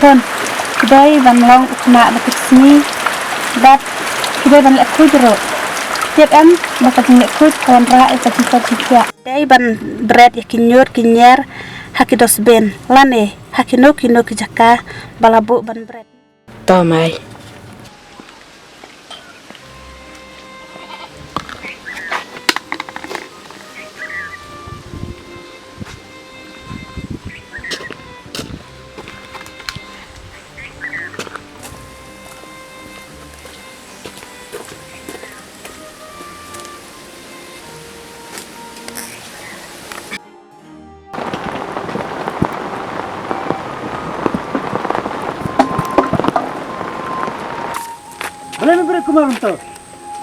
pun. Kedai ban long ukna batik sini. Dat kedai ban lek kuj ro. Tiap bakat lek kuj kontra eta kita. Kedai ban bread ya kinyer hakidos ben. Lane hakino jaka balabu ban bread. Tomai. Boleh memberi kemarin tu,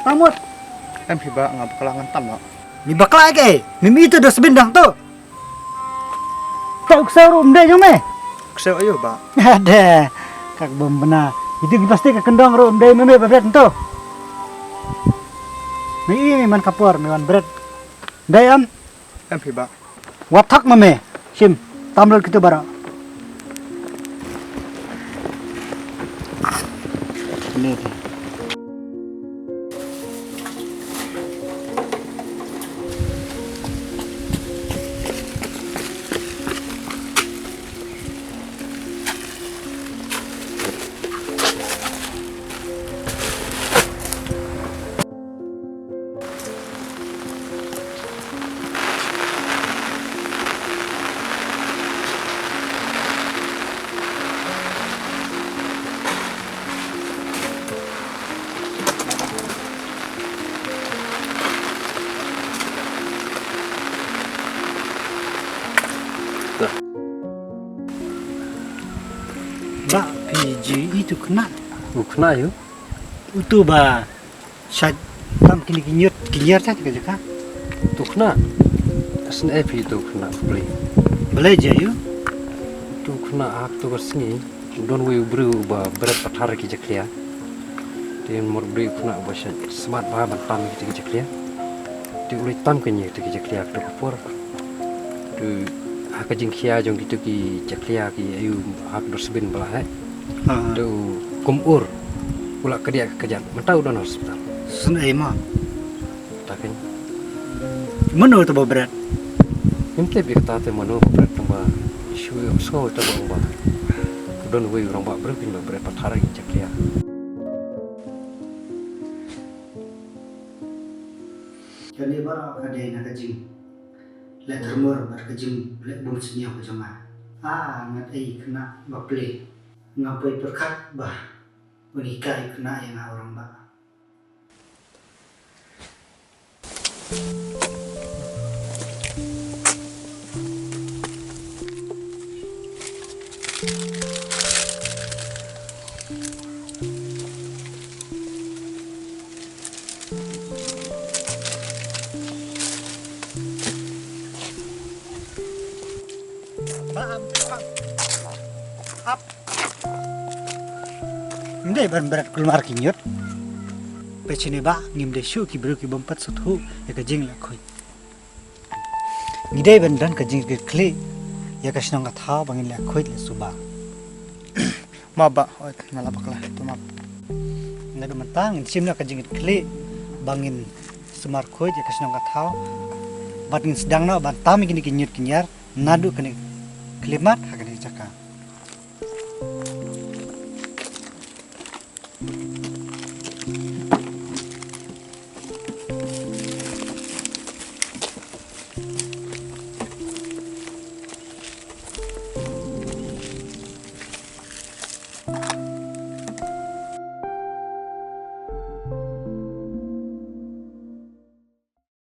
tamut. Em hiba ngap kalangan tam no. Ni bakla ke? Mimi itu dah sebendang tu. Tak usah rum deh jome. Ksel ayo ba. Ada, kak bom benar. Itu pasti kak kendang rum deh mimi berat tu. Mimi man kapur, miwan berat. Dayam. Em hiba. Watak mame, sim. Tamlul kita bara. Ini. Ba, PG itu kena. Kena yo. Itu ba, saya tam kini kinyar saja kerja. Tu kena. Asin epi tu kena beli. Boleh je yo. Tu kena hak tu bersini. Don we bru ba berat pathar ki jaklia. Tin mor bri kena ba smart ba bantam ki jaklia. Ti ulai tam kenye ki jaklia tu kapur. Tu hak jingkhia jong gitu ki jaklia ki ayu hak dosbin belah hai. Tu kumur pula kerja kerjaan mentau don hospital. Sunai mah. Takin. Mana tu berat? Imte bi kata te mano berat tamba isu so ta ba. Don we orang ba berpin ba berat pathara ki jaklia. Jadi bara kadai nak jing. Lek termur bar kejing lek bung senyap kejama. Ngat ai kena baple. Ngapai perkat bah. Menikah kena yang orang ba. Up. Hindi ban berat keluar kinyut. Pecine ba ngim de shu ki bru ki bompat suthu ya ka jing la khoi. Ngidai ban dan ka jing ke kle ya ka snong ka tha bangin la khoi le suba. Ma ba oi ngala bakla tu ma. Ngadu mentang sim na ka jing kle bangin sumar khoi ya ka snong ka tha. Batin sedang na ban tami kini kinyut kinyar nadu kene klimat hakane caka.